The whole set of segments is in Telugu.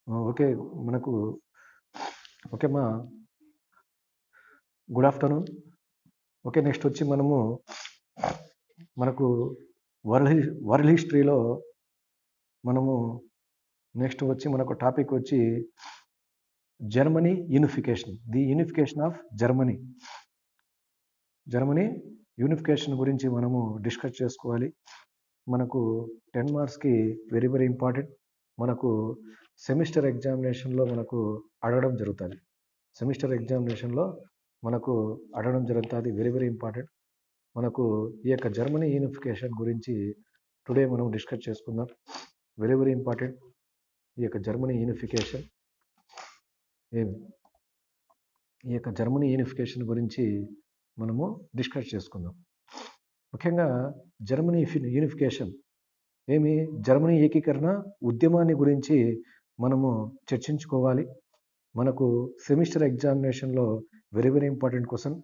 ఓకే. మనకు ఓకే మా గుడ్ ఆఫ్టర్‌నూన్. ఓకే. నెక్స్ట్ వచ్చి మనకు వరల్డ్ హిస్టరీలో మనము నెక్స్ట్ వచ్చి మనకు టాపిక్ వచ్చి Germany unification. The unification of Germany. Germany unification గురించి మనము డిస్కస్ చేసుకోవాలి. మనకు 10 మార్క్స్‌కి వెరీ ఇంపార్టెంట్. మనకు సెమిస్టర్ ఎగ్జామినేషన్‌లో మనకు అడగడం జరుగుతుంది. సెమిస్టర్ ఎగ్జామినేషన్‌లో మనకు అడగడం జరుగుతుంది. Very important. మనకు ఈ యొక్క జర్మనీ యూనిఫికేషన్ గురించి టుడే మనం డిస్కస్ చేసుకుందాం. Very important. ఈ యొక్క జర్మనీ యూనిఫికేషన్ ఈ యొక్క జర్మనీ యూనిఫికేషన్ గురించి మనము డిస్కస్ చేసుకుందాం. ముఖ్యంగా జర్మనీ యూనిఫికేషన్ జర్మనీ ఏకీకరణ ఉద్యమాన్ని గురించి మనము చర్చించుకోవాలి. మనకు సెమిస్టర్ ఎగ్జామినేషన్లో వెరీ ఇంపార్టెంట్ క్వశ్చన్.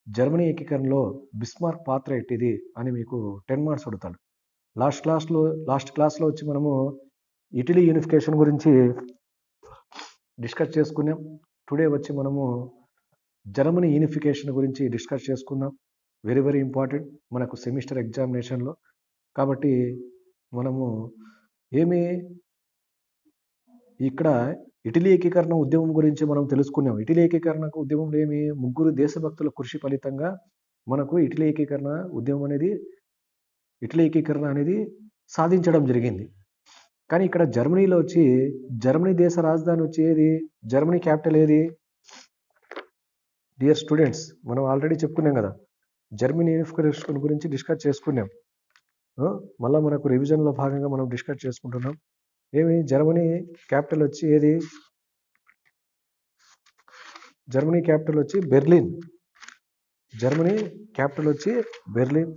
జర్మనీ ఏకీకరణలో బిస్మార్క్ పాత్ర ఎట్టిది అని మీకు 10 మార్క్స్ అడుగుతాడు. లాస్ట్ క్లాస్లో వచ్చి మనము ఇటలీ యూనిఫికేషన్ గురించి డిస్కస్ చేసుకున్నాం. టుడే వచ్చి మనము జర్మనీ యూనిఫికేషన్ గురించి డిస్కస్ చేసుకుందాం. వెరీ ఇంపార్టెంట్ మనకు సెమిస్టర్ ఎగ్జామినేషన్లో. కాబట్టి మనము ఇక్కడ ఇటలీ ఏకీకరణ ఉద్యమం గురించి మనం తెలుసుకున్నాం. ఇటలీ ఏకీకరణ ఉద్యమంలో ముగ్గురు దేశభక్తుల కృషి ఫలితంగా మనకు ఇటలీ ఏకీకరణ అనేది సాధించడం జరిగింది. కానీ ఇక్కడ జర్మనీలో వచ్చి జర్మనీ దేశ రాజధాని వచ్చి జర్మనీ క్యాపిటల్ డియర్ స్టూడెంట్స్, మనం ఆల్రెడీ చెప్పుకున్నాం కదా, జర్మనీ యూనిఫికేషన్ గురించి డిస్కస్ చేసుకున్నాం. మళ్ళీ మనకు రివిజన్లో భాగంగా మనం డిస్కస్ చేసుకుంటున్నాం. జర్మనీ క్యాపిటల్ వచ్చి జర్మనీ క్యాపిటల్ వచ్చి బెర్లిన్. జర్మనీ క్యాపిటల్ వచ్చి బెర్లిన్.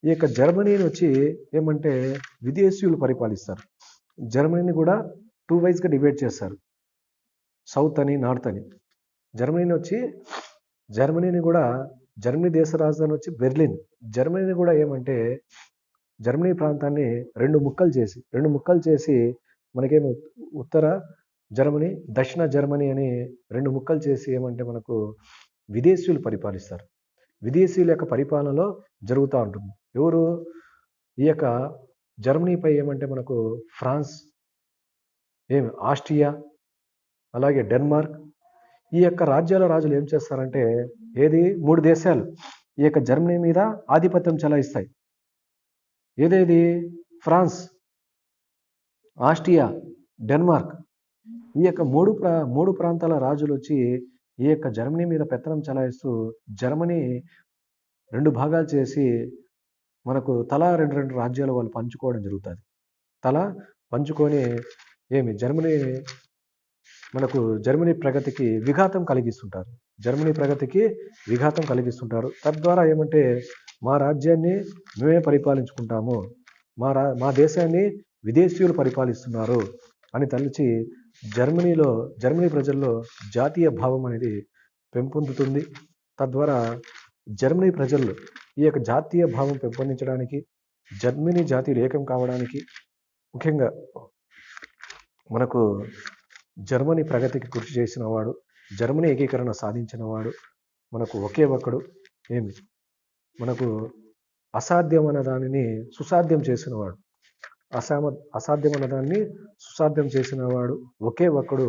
ఈ యొక్క జర్మనీని వచ్చి విదేశీయులు పరిపాలిస్తారు. జర్మనీని కూడా 2 వైజ్గా డివైడ్ చేస్తారు, సౌత్ అని నార్త్ అని. జర్మనీని కూడా జర్మనీ దేశ రాజధాని వచ్చి బెర్లిన్. జర్మనీని కూడా జర్మనీ ప్రాంతాన్ని రెండు ముక్కలు చేసి మనకేమో ఉత్తర జర్మనీ, దక్షిణ జర్మనీ అని 2 ముక్కలు చేసి మనకు విదేశీయులు పరిపాలిస్తారు. విదేశీయుల యొక్క పరిపాలనలో జరుగుతూ ఉంటుంది. ఎవరు ఈ యొక్క జర్మనీపై మనకు ఫ్రాన్స్, ఆస్ట్రియా, అలాగే డెన్మార్క్, ఈ యొక్క రాజ్యాల రాజులు ఏం చేస్తారంటే 3 దేశాలు ఈ యొక్క జర్మనీ మీద ఆధిపత్యం చెలాయిస్తాయి. France, Austria, Denmark. ఈ యొక్క మూడు ప్రాంతాల రాజులు వచ్చి ఈ యొక్క జర్మనీ మీద పెత్తనం చెలాయిస్తూ జర్మనీ 2 భాగాలు చేసి మనకు తలా 2 రాజ్యాలు వాళ్ళు పంచుకోవడం జరుగుతుంది. తలా పంచుకొని జర్మనీ ప్రగతికి విఘాతం కలిగిస్తుంటారు. తద్వారా మా రాజ్యాన్ని మేమే పరిపాలించుకుంటాము, మా దేశాన్ని విదేశీయులు పరిపాలిస్తున్నారు అని తలచి జర్మనీ ప్రజల్లో జాతీయ భావం అనేది పెంపొందుతుంది. తద్వారా జర్మనీ ప్రజల్లో ఈ యొక్క జాతీయ భావం పెంపొందించడానికి, జర్మనీ జాతీయులు ఏకం కావడానికి, ముఖ్యంగా మనకు జర్మనీ ప్రగతికి కృషి చేసిన వాడు, జర్మనీ ఏకీకరణ సాధించిన వాడు మనకు ఒకే ఒక్కడు. మనకు అసాధ్యమైన దానిని సుసాధ్యం చేసినవాడు. అసాధ్యమైన దాన్ని సుసాధ్యం చేసిన వాడు ఒకే ఒక్కడు.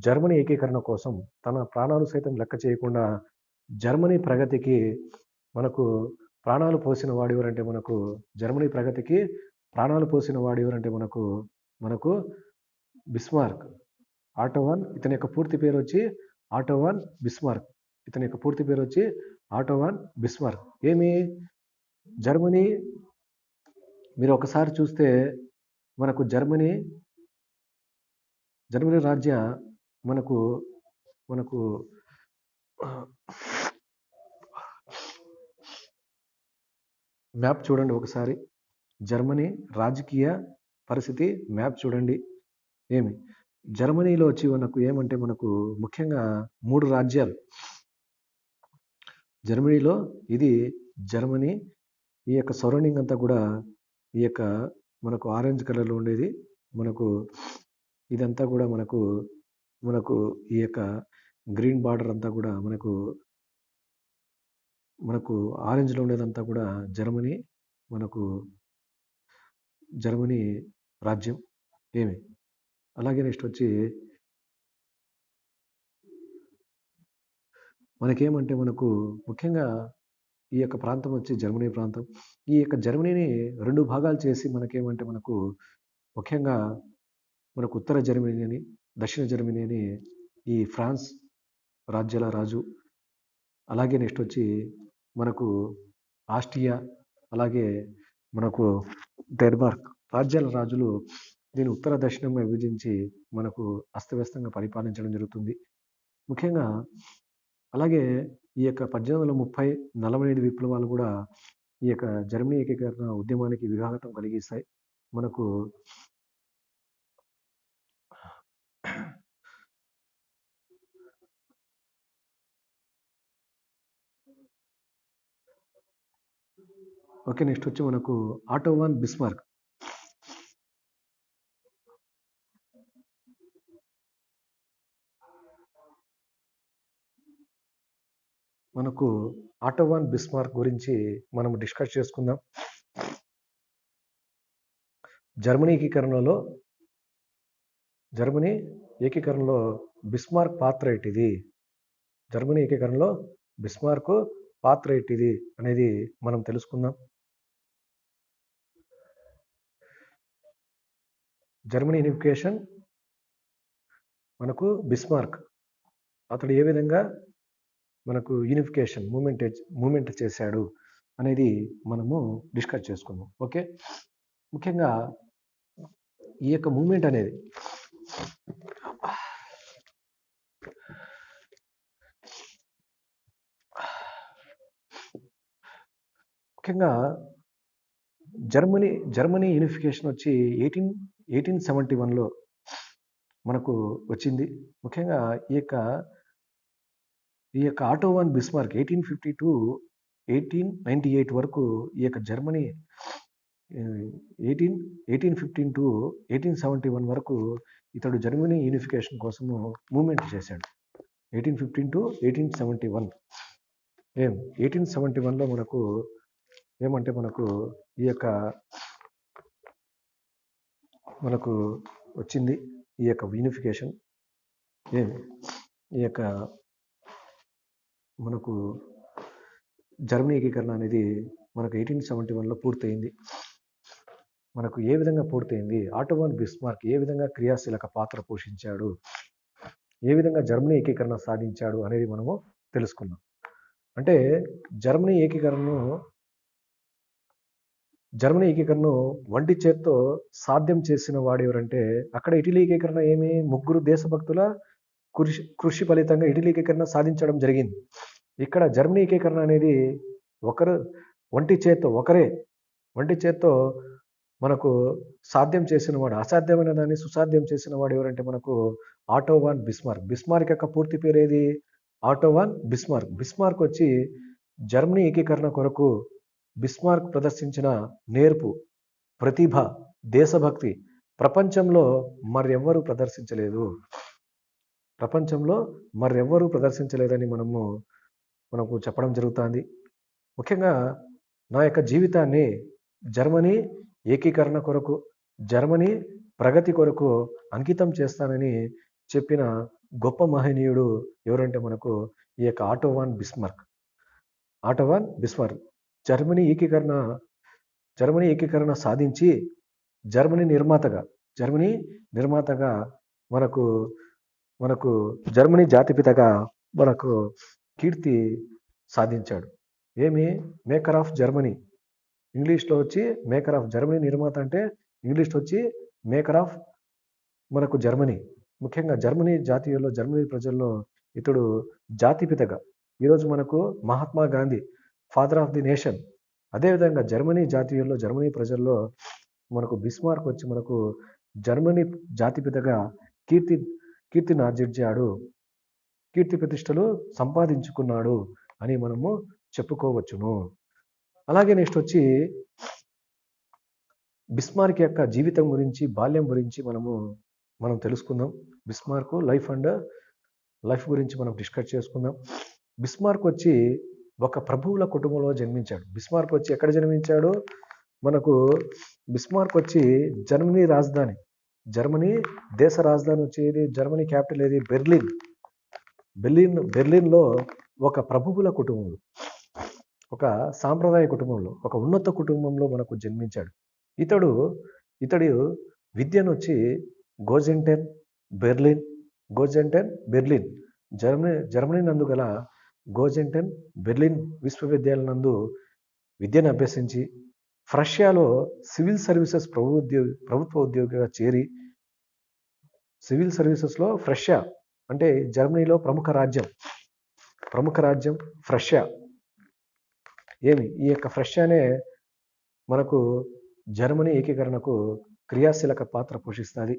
జర్మనీ ఏకీకరణ కోసం తన ప్రాణాలు సైతం లెక్క చేయకుండా జర్మనీ ప్రగతికి మనకు ప్రాణాలు పోసిన వాడు ఎవరంటే జర్మనీ ప్రగతికి ప్రాణాలు పోసిన వాడు ఎవరంటే మనకు బిస్మార్క్. ఆటోవాన్. ఇతని యొక్క పూర్తి పేరు వచ్చి ఆటోవాన్ బిస్మార్క్. జర్మనీ మీరు ఒకసారి చూస్తే మనకు జర్మనీ రాజ్య మనకు మ్యాప్ చూడండి ఒకసారి. జర్మనీ రాజకీయ పరిస్థితి మ్యాప్ చూడండి. జర్మనీలో వచ్చి మనకు ముఖ్యంగా 3 రాజ్యాలు. జర్మనీలో జర్మనీ ఈ యొక్క సరౌండింగ్ అంతా కూడా ఈ యొక్క మనకు ఆరెంజ్ కలర్లో ఉండేది మనకు ఇదంతా కూడా మనకు మనకు ఈ యొక్క గ్రీన్ బార్డర్ అంతా కూడా మనకు మనకు ఆరెంజ్లో ఉండేదంతా కూడా జర్మనీ, మనకు జర్మనీ రాజ్యం ఏమి. అలాగే నెక్స్ట్ వచ్చి మనకేమంటే మనకు ముఖ్యంగా ఈ యొక్క ప్రాంతం వచ్చి జర్మనీ ప్రాంతం. ఈ యొక్క జర్మనీని 2 భాగాలు చేసి మనకేమంటే మనకు ముఖ్యంగా మనకు ఉత్తర జర్మనీ అని, దక్షిణ జర్మనీ అని ఈ ఫ్రాన్స్ రాజ్యాల రాజు, అలాగే నెక్స్ట్ వచ్చి మనకు ఆస్ట్రియా, అలాగే మనకు డెన్మార్క్ రాజ్యాల రాజులు దీన్ని ఉత్తర దక్షిణంగా విభజించి మనకు అస్తవ్యస్తంగా పరిపాలించడం జరుగుతుంది. ముఖ్యంగా అలాగే ఈ యొక్క 1830, 45 విప్లవాలు కూడా ఈ యొక్క జర్మనీ ఏకీకరణ ఉద్యమానికి విఘాతం కలిగిస్తాయి. మనకు ఓకే, నెక్స్ట్ వచ్చి మనకు ఆటో వాన్ బిస్మార్క్. మనకు ఆటో వాన్ బిస్మార్క్ గురించి మనం డిస్కస్ చేసుకుందాం. జర్మనీ ఏకీకరణలో బిస్మార్క్ పాత్ర ఏంటిది, జర్మనీ ఏకీకరణలో బిస్మార్క్ పాత్ర ఏంటిది అనేది మనం తెలుసుకుందాం. జర్మనీ యూనిఫికేషన్ మనకు బిస్మార్క్ అతడు ఏ విధంగా మనకు యూనిఫికేషన్ మూమెంట్ చేశాడు అనేది మనము డిస్కస్ చేసుకుందాం. ఓకే, ముఖ్యంగా ఈ యొక్క మూమెంట్ అనేది ముఖ్యంగా జర్మనీ యూనిఫికేషన్ వచ్చి 1871లో మనకు వచ్చింది. ముఖ్యంగా ఈ యొక్క ఆటో వాన్ బిస్మార్క్ 1850 to 1898 వరకు ఈ యొక్క జర్మనీ 1815 to 1871 వరకు ఇతడు జర్మనీ యూనిఫికేషన్ కోసము మూమెంట్ చేశాడు. 1815 to 1871. 1871లో మనకు ఏమంటే మనకు ఈ యొక్క మనకు వచ్చింది ఈ యొక్క యూనిఫికేషన్. ఈ యొక్క మనకు జర్మనీ ఏకీకరణ అనేది మనకు 1871లో పూర్తయింది. మనకు ఏ విధంగా పూర్తయింది, ఆటో వాన్ బిస్మార్క్ ఏ విధంగా క్రియాశీలక పాత్ర పోషించాడు, ఏ విధంగా జర్మనీ ఏకీకరణ సాధించాడు అనేది మనము తెలుసుకుందాం. అంటే జర్మనీ ఏకీకరణను వంటి చేత్తో సాధ్యం చేసిన వాడు ఎవరంటే అక్కడ ఇటలీ ఏకీకరణ ఏమి, 3 దేశభక్తుల కృషి ఫలితంగా ఇటలీ ఏకీకరణ సాధించడం జరిగింది. ఇక్కడ జర్మనీ ఏకీకరణ అనేది వంటి చేత్తో మనకు సాధ్యం చేసిన వాడు, అసాధ్యమైన దాన్ని సుసాధ్యం చేసిన వాడు ఎవరంటే మనకు ఆటో వాన్ బిస్మార్క్. బిస్మార్క్ యొక్క పూర్తి పేరు ఏది, ఆటో వాన్ బిస్మార్క్. బిస్మార్క్ వచ్చి జర్మనీ ఏకీకరణ కొరకు బిస్మార్క్ ప్రదర్శించిన నేర్పు, ప్రతిభ, దేశభక్తి ప్రపంచంలో మరెవ్వరూ ప్రదర్శించలేదని మనకు చెప్పడం జరుగుతుంది. ముఖ్యంగా నా యొక్క జీవితాన్ని జర్మనీ ఏకీకరణ కొరకు, జర్మనీ ప్రగతి కొరకు అంకితం చేస్తానని చెప్పిన గొప్ప మహనీయుడు ఎవరంటే మనకు ఈ యొక్క ఆటో వాన్ బిస్మార్క్. జర్మనీ ఏకీకరణ సాధించి జర్మనీ నిర్మాతగా మనకు జర్మనీ జాతిపితగా మనకు కీర్తి సాధించాడు. మేకర్ ఆఫ్ జర్మనీ, ఇంగ్లీష్లో వచ్చి మేకర్ ఆఫ్ జర్మనీ. నిర్మాత అంటే ఇంగ్లీష్లో వచ్చి మేకర్ ఆఫ్ మనకు జర్మనీ. ముఖ్యంగా జర్మనీ జాతీయుల్లో, జర్మనీ ప్రజల్లో ఇతడు జాతిపితగా, ఈరోజు మనకు Mahatma Gandhi father of the nation. అదేవిధంగా జర్మనీ జాతీయుల్లో, జర్మనీ ప్రజల్లో మనకు బిస్మార్క్ వచ్చి మనకు జర్మనీ జాతిపితగా కీర్తిని ఆర్జించాడు, కీర్తి ప్రతిష్టలు సంపాదించుకున్నాడు అని మనము చెప్పుకోవచ్చును. అలాగే నెక్స్ట్ వచ్చి బిస్మార్క్ యొక్క జీవితం గురించి, బాల్యం గురించి మనము మనం తెలుసుకుందాం. బిస్మార్క్ లైఫ్ గురించి మనం డిస్కస్ చేసుకుందాం. బిస్మార్క్ వచ్చి ఒక ప్రభువుల కుటుంబంలో జన్మించాడు. బిస్మార్క్ వచ్చి ఎక్కడ జన్మించాడు? మనకు బిస్మార్క్ వచ్చి జర్మనీ దేశ రాజధాని వచ్చేది, జర్మనీ క్యాపిటల్ ఏది? బెర్లిన్లో ఒక ప్రభువుల కుటుంబంలో, ఒక సాంప్రదాయ కుటుంబంలో, ఒక ఉన్నత కుటుంబంలో మనకు జన్మించాడు. ఇతడు విద్యను వచ్చి గోజెంటెన్ బెర్లిన్ జర్మనీ నందు గల గోజెంటెన్ బెర్లిన్ విశ్వవిద్యాలయం నందు విద్యను అభ్యసించి రష్యాలో సివిల్ సర్వీసెస్ ప్రభుత్వ ఉద్యోగిగా చేరి, సివిల్ సర్వీసెస్లో రష్యా అంటే జర్మనీలో ప్రముఖ రాజ్యం రష్యా. ఈ యొక్క రష్యానే మనకు జర్మనీ ఏకీకరణకు క్రియాశీలక పాత్ర పోషిస్తుంది.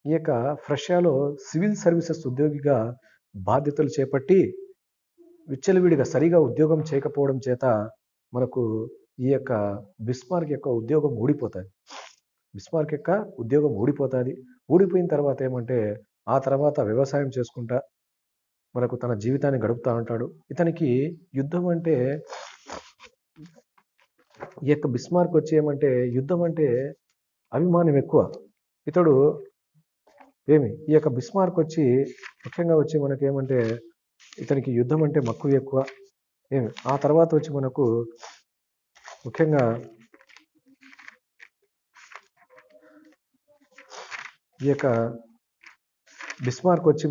ఈ యొక్క రష్యాలో సివిల్ సర్వీసెస్ ఉద్యోగిగా బాధ్యతలు చేపట్టి విచ్చలవిడిగా సరిగా ఉద్యోగం చేయకపోవడం చేత మనకు ఈ యొక్క బిస్మార్క్ యొక్క ఉద్యోగం ఊడిపోతుంది. ఊడిపోయిన తర్వాత ఏమంటే ఆ తర్వాత వ్యవసాయం చేసుకుంటా మనకు తన జీవితాన్ని గడుపుతూ ఉంటాడు. ఇతనికి యుద్ధం అంటే, ఈ యొక్క బిస్మార్క్ వచ్చి ఏమంటే యుద్ధం అంటే అభిమానం ఎక్కువ. ఈ యొక్క బిస్మార్క్ వచ్చి ముఖ్యంగా వచ్చి మనకి ఏమంటే ఇతనికి యుద్ధం అంటే మక్కువ ఎక్కువ. ఆ తర్వాత వచ్చి మనకు ముఖ్యంగా ఈ యొక్క బిస్మార్క్ వచ్చి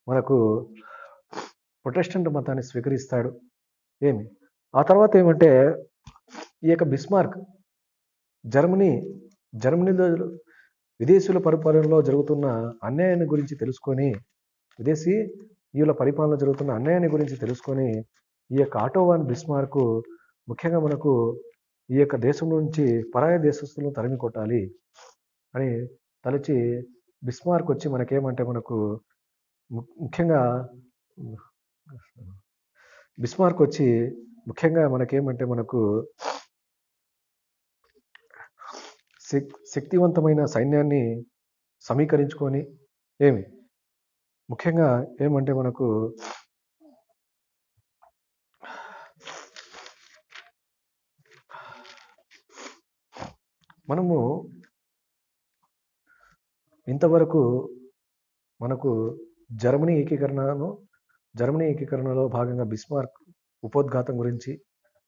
మనకు ప్రొటెస్టెంట్ మతాన్ని స్వీకరిస్తాడు. ఆ తర్వాత ఏమంటే ఈ యొక్క బిస్మార్క్ జర్మనీలో విదేశీయుల పరిపాలనలో జరుగుతున్న అన్యాయాన్ని గురించి తెలుసుకొని, ఈ యొక్క ఆటో వాన్ బిస్మార్క్ ముఖ్యంగా మనకు ఈ యొక్క దేశం నుంచి పరాయ దేశస్తులను తరిమి కొట్టాలి అని తలచి బిస్మార్క్ వచ్చి మనకేమంటే మనకు ముఖ్యంగా మనకేమంటే మనకు శక్తివంతమైన సైన్యాన్ని సమీకరించుకొని ముఖ్యంగా ఏమంటే మనకు మనము ఇంతవరకు మనకు జర్మనీ ఏకీకరణలో భాగంగా బిస్మార్క్ ఉపోద్ఘాతం గురించి,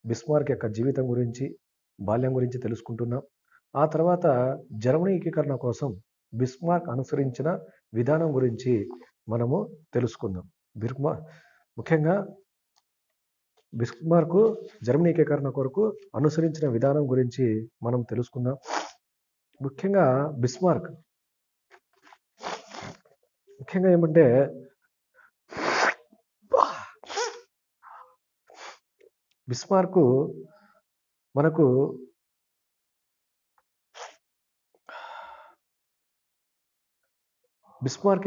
బిస్మార్క్ యొక్క జీవితం గురించి, బాల్యం గురించి తెలుసుకుంటున్నాం. ఆ తర్వాత జర్మనీ ఏకీకరణ కోసం బిస్మార్క్ అనుసరించిన విధానం గురించి మనము తెలుసుకుందాం. ముఖ్యంగా బిస్మార్క్ జర్మనీ ఏకీకరణ కొరకు అనుసరించిన విధానం గురించి మనం తెలుసుకుందాం. ముఖ్యంగా ఏమంటే బిస్మార్క్ మనకు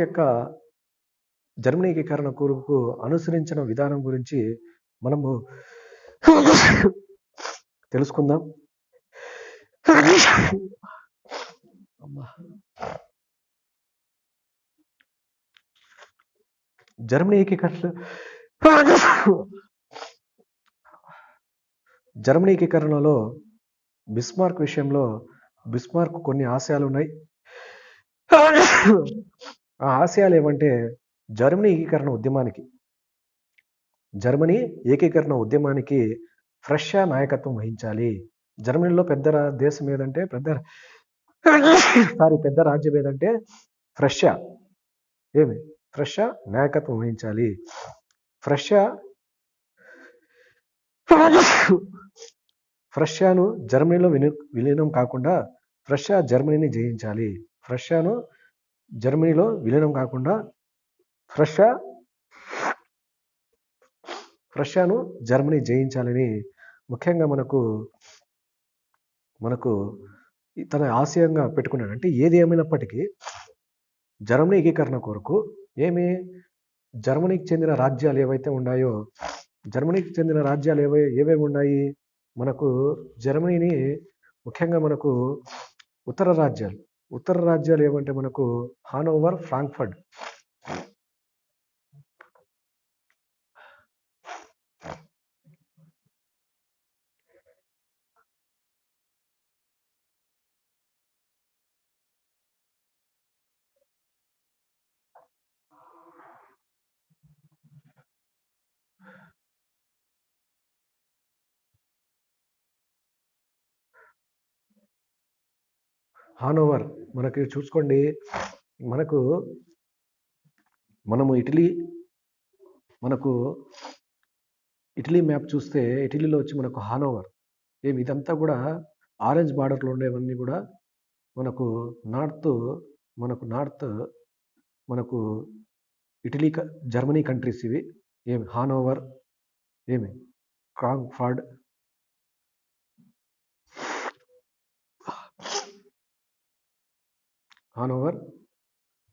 యొక్క జర్మనీ ఏకీకరణ కొరకు అనుసరించిన విధానం గురించి మనము తెలుసుకుందాం. జర్మనీ ఏకీకరణలో బిస్మార్క్ విషయంలో కొన్ని ఆశయాలు ఉన్నాయి. ఆ ఆశయాలు ఏమంటే జర్మనీ ఏకీకరణ ఉద్యమానికి రష్యా నాయకత్వం వహించాలి. జర్మనీలో పెద్ద రాజ్యం ఏదంటే రష్యా. రష్యా నాయకత్వం వహించాలి. రష్యాను జర్మనీలో విలీనం కాకుండా జర్మనీని జయించాలి. రష్యాను జర్మనీ జయించాలని ముఖ్యంగా మనకు తన ఆశయంగా పెట్టుకున్నాడు. అంటే ఏది ఏమైనప్పటికీ జర్మనీ ఏకీకరణ కొరకు జర్మనీకి చెందిన రాజ్యాలు ఏవైతే ఉన్నాయో జర్మనీకి చెందిన రాజ్యాలు ఏవేవి ఉన్నాయి మనకు? జర్మనీని ముఖ్యంగా మనకు ఉత్తర రాజ్యాలు ఏమంటే మనకు హానోవర్, ఫ్రాంక్ఫర్ట్. హానోవర్ మనకి చూసుకోండి, మనము ఇటలీ మ్యాప్ చూస్తే ఇటలీలో వచ్చి మనకు హానోవర్. ఇదంతా కూడా ఆరెంజ్ బార్డర్లో ఉండేవన్నీ కూడా మనకు నార్త్ మనకు జర్మనీ కంట్రీస్ ఇవి. హానోవర్, ఫ్రాంక్ఫర్ట్, హానోవర్,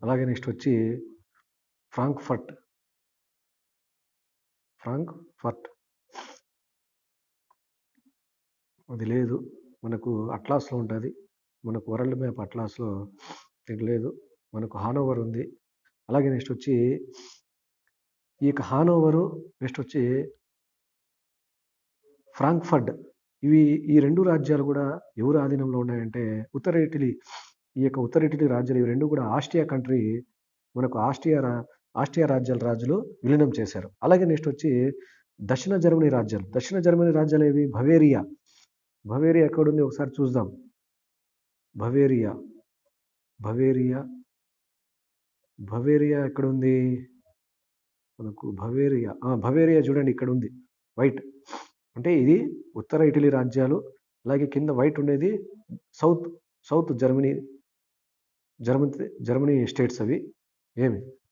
అలాగే నెక్స్ట్ వచ్చి ఫ్రాంక్ఫర్ట్. అది లేదు, మనకు అట్లాస్లో ఉంటుంది. మనకు వరల్డ్ మ్యాప్ అట్లాస్లో లేదు. మనకు హానోవర్ ఉంది. అలాగే నెక్స్ట్ వచ్చి ఈ యొక్క హానోవరు, నెక్స్ట్ వచ్చి ఫ్రాంక్ఫర్ట్. ఈ రెండు రాజ్యాలు కూడా ఎవరు ఆధీనంలో ఉన్నాయంటే ఉత్తర ఇటలీ. ఈ యొక్క ఉత్తర ఇటలీ రాజ్యాలు ఇవి రెండు కూడా ఆస్ట్రియా కంట్రీ, మనకు ఆస్ట్రియా రాజులు విలీనం చేశారు. అలాగే నెక్స్ట్ వచ్చి దక్షిణ జర్మనీ రాజ్యాలు ఏవి? బవేరియా ఎక్కడుంది ఒకసారి చూద్దాం. బవేరియా ఎక్కడుంది మనకు? బవేరియా చూడండి, ఇక్కడ ఉంది వైట్. అంటే ఇది ఉత్తర ఇటలీ రాజ్యాలు. అలాగే కింద వైట్ ఉండేది సౌత్ జర్మనీ స్టేట్స్. అవి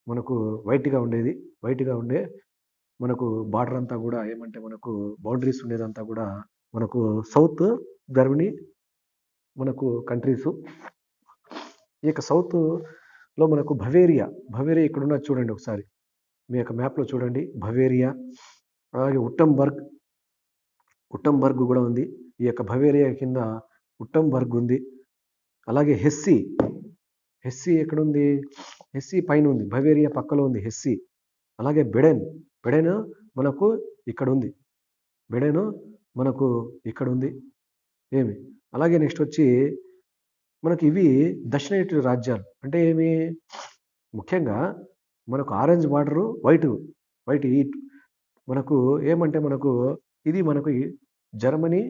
మనకు వైట్గా ఉండే మనకు బార్డర్ అంతా కూడా ఏమంటే మనకు బౌండరీస్ ఉండేదంతా కూడా మనకు సౌత్ జర్మనీ మనకు కంట్రీస్. ఈ యొక్క సౌత్లో మనకు బవేరియా ఇక్కడ ఉన్నది చూడండి ఒకసారి, మీ యొక్క మ్యాప్లో చూడండి. బవేరియా, అలాగే ఉట్టంబర్గ్ కూడా ఉంది. ఈ యొక్క బవేరియా కింద ఉట్టంబర్గ్ ఉంది. అలాగే హెస్సీ ఎక్కడుంది? హెస్సీ పైన ఉంది, బవేరియా పక్కలో ఉంది హెస్సీ. అలాగే బెడెన్ మనకు ఇక్కడ ఉంది. అలాగే నెక్స్ట్ వచ్చి మనకి ఇవి దక్షిణ ఇటలీ రాజ్యాలు. అంటే ముఖ్యంగా మనకు ఆరెంజ్ బార్డరు, వైట్ మనకు ఇది మనకు జర్మనీ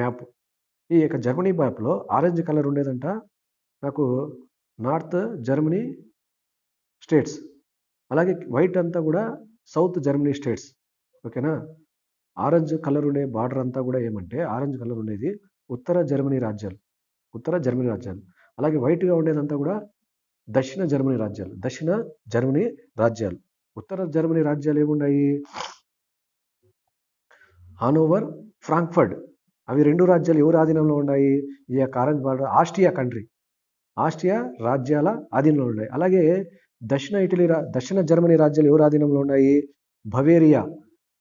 మ్యాప్. ఈ యొక్క జర్మనీ మ్యాప్లో ఆరెంజ్ కలర్ ఉండేదంట నాకు నార్త్ జర్మనీ స్టేట్స్. అలాగే వైట్ అంతా కూడా సౌత్ జర్మనీ స్టేట్స్. ఓకేనా? ఆరెంజ్ కలర్ ఉండే బార్డర్ అంతా కూడా ఆరెంజ్ కలర్ ఉండేది ఉత్తర జర్మనీ రాజ్యాలు. అలాగే వైట్గా ఉండేదంతా కూడా దక్షిణ జర్మనీ రాజ్యాలు. ఉత్తర జర్మనీ రాజ్యాలు ఏమున్నాయి? Hanover, Frankfurt. అవి రెండు రాజ్యాలు ఎవరు ఆధీనంలో ఉన్నాయి? ఈ యొక్క ఆరెంజ్ బార్డర్ ఆస్ట్రియా రాజ్యాల ఆధీనంలో ఉన్నాయి. అలాగే దక్షిణ జర్మనీ రాజ్యాలు ఎవరు ఆధీనంలో ఉన్నాయి? బవేరియా,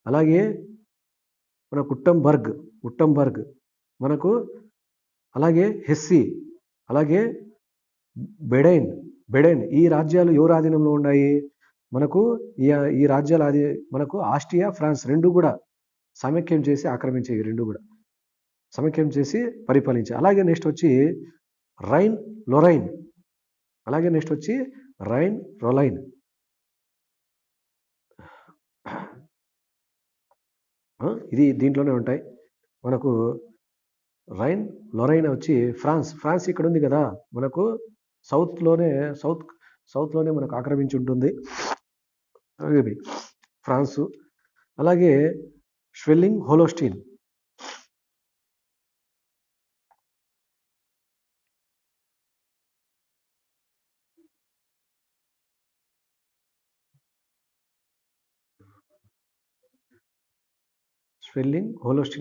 అలాగే మనకు ఉట్టంబర్గ్ మనకు, అలాగే హెస్సీ, అలాగే బెడెన్. ఈ రాజ్యాలు ఎవరు ఆధీనంలో ఉన్నాయి? మనకు ఈ రాజ్యాలు మనకు ఆస్ట్రియా, ఫ్రాన్స్ రెండు కూడా సమైక్యం చేసి ఆక్రమించేవి, రెండు కూడా సమైక్యం చేసి పరిపాలించాయి. అలాగే నెక్స్ట్ వచ్చి రైన్ రొలైన్. ఇది దీంట్లోనే ఉంటాయి. మనకు రైన్ లొరైన్ వచ్చి ఫ్రాన్స్ ఇక్కడ ఉంది కదా, మనకు సౌత్లోనే మనకు ఆక్రమించి ఉంటుంది ఫ్రాన్సు. అలాగే స్వెల్లింగ్ హోలోస్టీన్.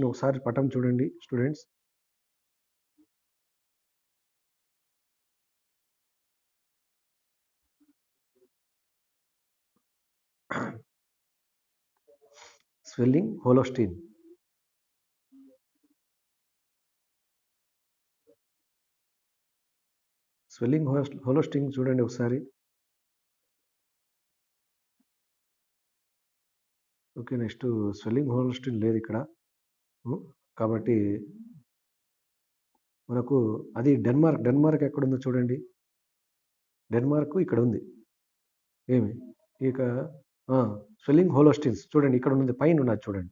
ఒకసారి పటం చూడండి స్టూడెంట్స్. స్వెల్లింగ్ హోలోస్టీన్. స్వెల్లింగ్ హోలోస్టీన్ చూడండి ఒకసారి. ఓకే, నెక్స్ట్ స్వెల్లింగ్ హోలోస్టీన్ లేదు ఇక్కడ. కాబట్టి మనకు అది డెన్మార్క్ ఎక్కడుందో చూడండి. డెన్మార్క్ ఇక్కడ ఉంది. ఏమి ఇక స్వెల్లింగ్ హోలోస్టీన్స్ చూడండి, ఇక్కడ ఉన్నది, పైన ఉన్నది చూడండి.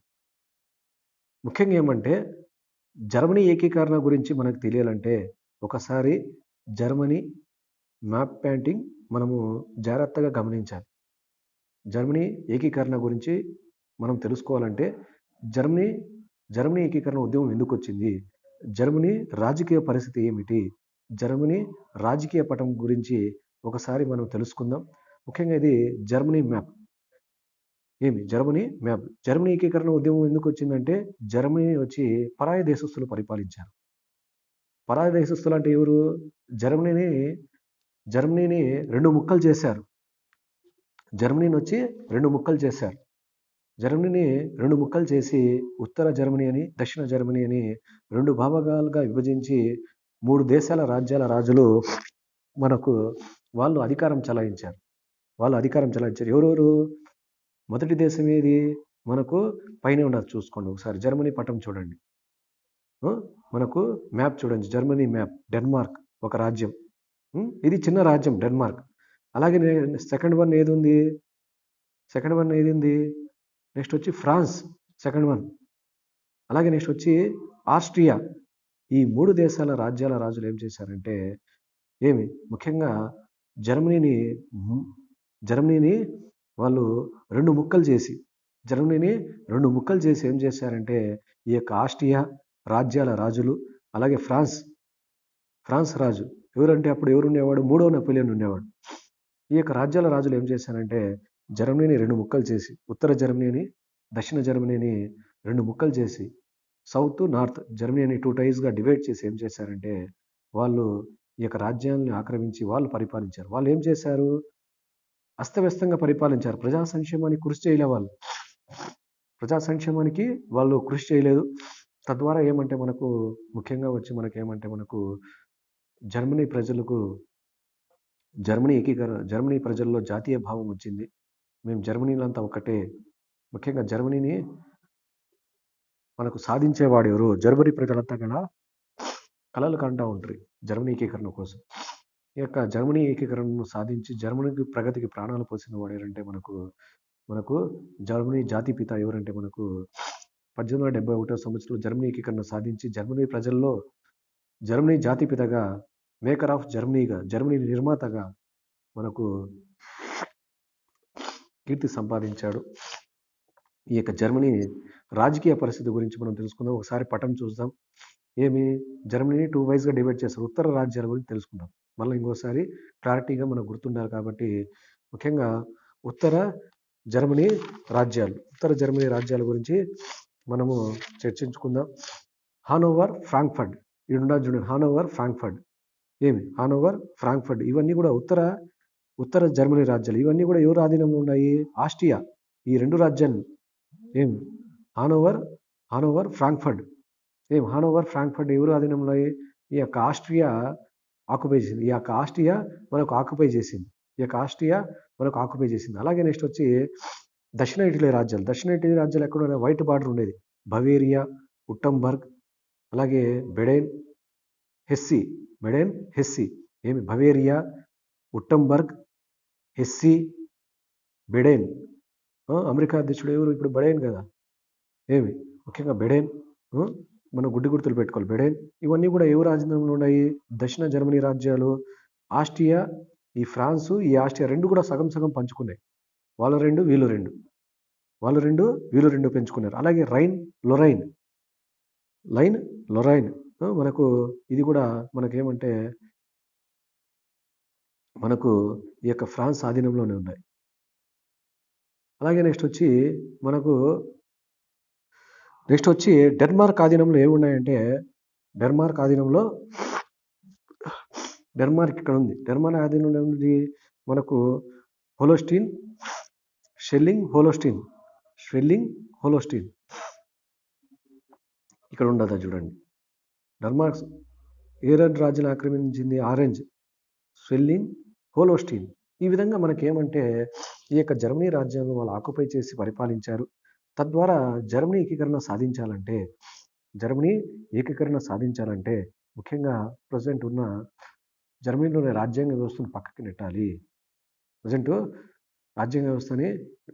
ముఖ్యంగా ఏమంటే జర్మనీ ఏకీకరణ గురించి మనకు తెలియాలంటే ఒకసారి జర్మనీ మ్యాప్ పెయింటింగ్ మనము జాగ్రత్తగా గమనించాలి. జర్మనీ ఏకీకరణ గురించి మనం తెలుసుకోవాలంటే జర్మనీ ఏకీకరణ ఉద్యమం ఎందుకు వచ్చింది, జర్మనీ రాజకీయ పరిస్థితి ఏమిటి, జర్మనీ రాజకీయ పటం గురించి ఒకసారి మనం తెలుసుకుందాం. ముఖ్యంగా ఇది జర్మనీ మ్యాప్. జర్మనీ ఏకీకరణ ఉద్యమం ఎందుకు వచ్చిందంటే జర్మనీ వచ్చి పరాయి దేశస్తులు పరిపాలించారు. పరాయి దేశస్తులు అంటే ఎవరు? జర్మనీని రెండు ముక్కలు చేశారు. జర్మనీని వచ్చి రెండు ముక్కలు చేశారు. జర్మనీని రెండు ముక్కలు చేసి ఉత్తర జర్మనీ అని దక్షిణ జర్మనీ అని రెండు భాగాలుగా విభజించి 3 దేశాల రాజ్యాల రాజులు మనకు వాళ్ళు అధికారం చలాయించారు. ఎవరెవరు? మొదటి దేశం ఏది? మనకు పైన ఉన్నది చూసుకోండి ఒకసారి. జర్మనీ పటం చూడండి, మనకు మ్యాప్ చూడండి. Germany map. డెన్మార్క్ ఒక రాజ్యం, ఇది చిన్న రాజ్యం డెన్మార్క్. అలాగే సెకండ్ వన్ ఏది ఉంది? నెక్స్ట్ వచ్చి ఫ్రాన్స్ సెకండ్ వన్. అలాగే నెక్స్ట్ వచ్చి ఆస్ట్రియా. ఈ 3 దేశాల రాజ్యాల రాజులు ఏం చేశారంటే ముఖ్యంగా జర్మనీని వాళ్ళు రెండు ముక్కలు చేసి ఏం చేశారంటే ఈ యొక్క ఆస్ట్రియా రాజ్యాల రాజులు, అలాగే ఫ్రాన్స్ రాజు ఎవరంటే అప్పుడు ఎవరు ఉండేవాడు? 3వ నెపోలియన్ ఉండేవాడు. ఈ యొక్క రాజ్యాల రాజులు ఏం చేశారంటే జర్మనీని రెండు ముక్కలు చేసి ఉత్తర జర్మనీని దక్షిణ జర్మనీని రెండు ముక్కలు చేసి సౌత్ నార్త్ జర్మనీని 2 టైర్స్గా డివైడ్ చేసి ఏం చేశారంటే వాళ్ళు ఈ యొక్క రాజ్యాన్ని ఆక్రమించి వాళ్ళు పరిపాలించారు. వాళ్ళు ఏం చేశారు? అస్తవ్యస్తంగా పరిపాలించారు. ప్రజా సంక్షేమానికి కృషి చేయలేదు. తద్వారా ఏమంటే మనకు ముఖ్యంగా వచ్చి మనకు జర్మనీ ప్రజల్లో జాతీయ భావం వచ్చింది. మేము జర్మనీలంతా ఒకటే. ముఖ్యంగా జర్మనీని మనకు సాధించేవాడు ఎవరు? జర్మనీ ప్రజలంతా కూడా కలలు కంటూ ఉంటారు జర్మనీ ఏకీకరణ కోసం. ఈ యొక్క జర్మనీ ఏకీకరణను సాధించి జర్మనీకి ప్రగతికి ప్రాణాలు పోసిన వాడు ఎవరంటే మనకు జర్మనీ జాతిపిత ఎవరంటే మనకు 1871వ సంవత్సరంలో జర్మనీ ఏకీకరణ సాధించి జర్మనీ జాతిపితగా, మేకర్ ఆఫ్ జర్మనీగా, జర్మనీ నిర్మాతగా మనకు కీర్తి సంపాదించాడు. ఈ యొక్క జర్మనీ రాజకీయ పరిస్థితి గురించి మనం తెలుసుకుందాం. ఒకసారి పటం చూద్దాం. జర్మనీని 2 వైజ్గా డివైడ్ చేస్తారు. ఉత్తర రాజ్యాల గురించి తెలుసుకుందాం. మళ్ళీ ఇంకోసారి క్లారిటీగా మనకు గుర్తుండాలి కాబట్టి ముఖ్యంగా ఉత్తర జర్మనీ రాజ్యాల గురించి మనము చర్చించుకుందాం. హానోవర్, ఫ్రాంక్ఫర్ట్ చూడండి. హానోవర్, ఫ్రాంక్ఫర్ట్ ఇవన్నీ కూడా ఉత్తర జర్మనీ రాజ్యాలు. ఇవన్నీ కూడా ఎవరు ఆధీనంలో ఉన్నాయి? ఆస్ట్రియా. ఈ రెండు రాజ్యాలు హానోవర్, ఫ్రాంక్ఫర్ట్ ఎవరు ఆధీనంలో ఉన్నాయి? ఈ యొక్క ఆస్ట్రియా ఆక్యుపై చేసింది. ఈ యొక్క ఆస్ట్రియా మనకు ఆక్యుపై చేసింది. అలాగే నెక్స్ట్ వచ్చి దక్షిణ ఇటలీ రాజ్యాలు ఎక్కడ ఉన్నాయి? వైట్ బార్డర్ ఉండేది. బవేరియా, ఉట్టంబర్గ్, అలాగే Baden, Hesse. Bavaria, Wurttemberg, Hesse, Baden. America అధ్యక్షుడు ఎవరు? ఇప్పుడు బెడెన్ కదా. ముఖ్యంగా బెడెన్, మనం గుర్తులు పెట్టుకోవాలి. బెడెన్ ఇవన్నీ కూడా ఎవరు రాజ్యంలో ఉన్నాయి? దక్షిణ జర్మనీ రాజ్యాలు. ఆస్ట్రియా, ఈ ఫ్రాన్సు, ఈ ఆస్ట్రియా రెండు కూడా సగం సగం పంచుకున్నాయి. వాళ్ళు రెండు వీళ్ళు రెండు పెంచుకున్నారు. అలాగే లొరైన్ మనకు ఇది కూడా మనకేమంటే మనకు ఈ యొక్క ఫ్రాన్స్ ఆధీనంలోనే ఉన్నాయి. అలాగే నెక్స్ట్ వచ్చి డెన్మార్క్ ఆధీనంలో ఏమున్నాయంటే డెన్మార్క్ ఇక్కడ ఉంది. డెన్మార్క్ ఆధీనంలో ఏముంది? మనకు హోలోస్టీన్, షెల్లింగ్ హోలోస్టీన్, స్వెల్లింగ్ హోలోస్టీన్. ఇక్కడ ఉండదా చూడండి. డెన్మార్క్ ఏ రాజ్యాన్ని ఆక్రమించింది? Orange, swelling, హోలోస్టీన్. ఈ విధంగా మనకేమంటే ఈ యొక్క జర్మనీ రాజ్యాలను వాళ్ళు ఆక్యుపై చేసి పరిపాలించారు. తద్వారా జర్మనీ ఏకీకరణ సాధించాలంటే ముఖ్యంగా ప్రజెంట్ ఉన్న జర్మనీలోని రాజ్యాంగ వ్యవస్థను పక్కకి నెట్టాలి. రాజ్యాంగ వ్యవస్థని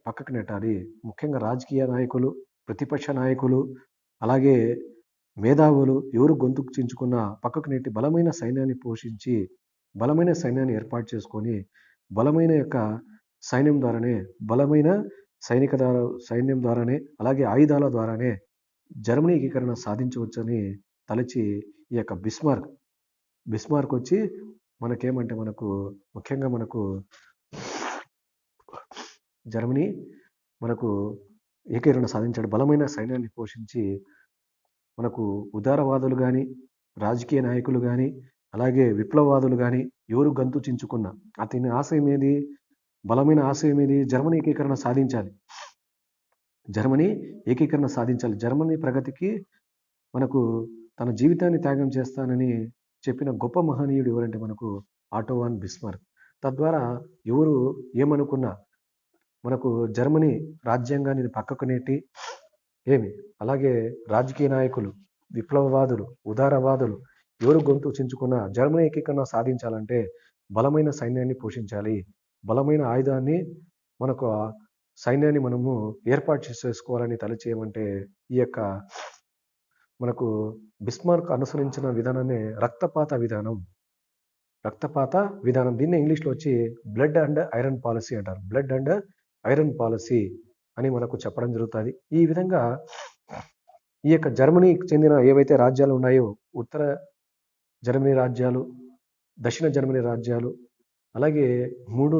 పక్కకు నెట్టాలి. ముఖ్యంగా రాజకీయ నాయకులు, ప్రతిపక్ష నాయకులు, అలాగే మేధావులు ఎవరు గొంతుకు చించుకున్న పక్కకు నెట్టి బలమైన సైన్యాన్ని పోషించి బలమైన సైన్యాన్ని ఏర్పాటు చేసుకొని బలమైన యొక్క సైన్యం ద్వారానే, బలమైన సైన్యం ద్వారానే, అలాగే ఆయుధాల ద్వారానే జర్మనీ ఏకీకరణ సాధించవచ్చని తలచి ఈ యొక్క బిస్మార్క్ వచ్చి మనకేమంటే ముఖ్యంగా జర్మనీ ఏకీకరణ సాధించాడు. బలమైన సైన్యాన్ని పోషించి మనకు ఉదారవాదులు కానీ, రాజకీయ నాయకులు కానీ, అలాగే విప్లవవాదులు కానీ ఎవరు గంతు చించుకున్నా అతని ఆశయం ఏది? బలమైన ఆశయం ఏది? జర్మనీ ఏకీకరణ సాధించాలి. జర్మనీ ప్రగతికి తన జీవితాన్ని త్యాగం చేస్తానని చెప్పిన గొప్ప మహనీయుడు ఎవరంటే ఆటో వాన్ బిస్మార్క్. తద్వారా ఎవరు ఏమనుకున్నా జర్మనీ రాజ్యాంగాన్ని పక్కకు నెట్టి అలాగే రాజకీయ నాయకులు, విప్లవవాదులు, ఉదారవాదులు ఎవరు గొంతు చించుకున్న జర్మనీ ఏకీకరణ సాధించాలంటే బలమైన సైన్యాన్ని పోషించాలి. బలమైన ఆయుధాన్ని సైన్యాన్ని మనము ఏర్పాటు చేసుకోవాలని తలచేయమంటే ఈ యొక్క బిస్మార్క్ అనుసరించిన విధానాన్ని రక్తపాత విధానం. దీన్ని ఇంగ్లీష్లో వచ్చి బ్లడ్ అండ్ ఐరన్ పాలసీ అంటారు. బ్లడ్ అండ్ ఐరన్ పాలసీ అని చెప్పడం జరుగుతుంది. ఈ విధంగా ఈ యొక్క జర్మనీకి చెందిన ఏవైతే రాజ్యాలు ఉన్నాయో, ఉత్తర జర్మనీ రాజ్యాలు, దక్షిణ జర్మనీ రాజ్యాలు, అలాగే మూడు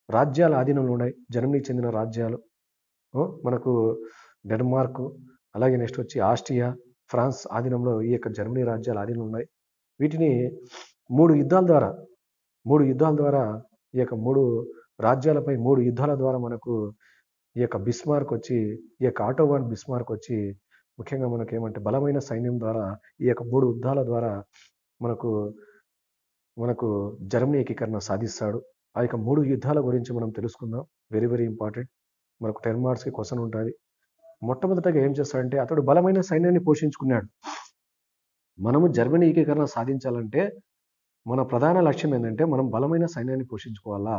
రాజ్యాల ఆధీనంలో ఉన్నాయి. జర్మనీకి చెందిన రాజ్యాలు డెన్మార్క్, అలాగే నెక్స్ట్ వచ్చి ఆస్ట్రియా, ఫ్రాన్స్ ఆధీనంలో ఈ యొక్క జర్మనీ రాజ్యాల ఆధీనంలో ఉన్నాయి. వీటిని మూడు యుద్ధాల ద్వారా ఈ యొక్క మూడు రాజ్యాలపై 3 యుద్ధాల ద్వారా ఈ యొక్క ఆటో వాన్ బిస్మార్క్ వచ్చి ముఖ్యంగా ఏమంటే బలమైన సైన్యం ద్వారా ఈ యొక్క 3 యుద్ధాల ద్వారా జర్మనీ ఏకీకరణ సాధిస్తాడు. ఆ యొక్క 3 యుద్ధాల గురించి మనం తెలుసుకుందాం. Very very important. 10 మార్క్స్కి క్వశ్చన్ ఉంటుంది. మొట్టమొదటగా ఏం చేస్తాడంటే అతడు బలమైన సైన్యాన్ని పోషించుకున్నాడు. మనము జర్మనీ ఏకీకరణ సాధించాలంటే మన ప్రధాన లక్ష్యం ఏంటంటే మనం బలమైన సైన్యాన్ని పోషించుకోవాలా.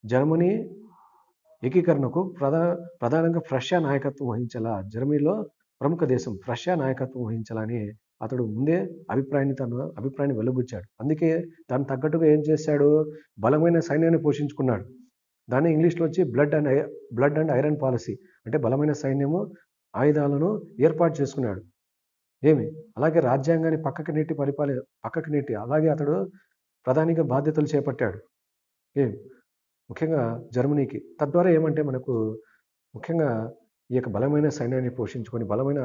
జర్మనీ ఏకీకరణకు ప్రధానంగా రష్యా నాయకత్వం వహించాలా. జర్మనీలో ప్రముఖ దేశం రష్యా నాయకత్వం వహించాలని అతడు ముందే అభిప్రాయాన్ని వెలుబుచ్చాడు. అందుకే దానికి తగ్గట్టుగా ఏం చేశాడు? బలమైన సైన్యాన్ని పోషించుకున్నాడు. దాన్ని ఇంగ్లీష్లో వచ్చి బ్లడ్ అండ్ ఐరన్ పాలసీ అంటే బలమైన సైన్యము, ఆయుధాలను ఏర్పాటు చేసుకున్నాడు. అలాగే రాజ్యాంగాన్ని పక్కకి నెట్టి అలాగే అతడు ప్రధానిగా బాధ్యతలు చేపట్టాడు. ముఖ్యంగా జర్మనీకి. తద్వారా ఏమంటే ముఖ్యంగా ఈ యొక్క బలమైన సైన్యాన్ని పోషించుకొని బలమైన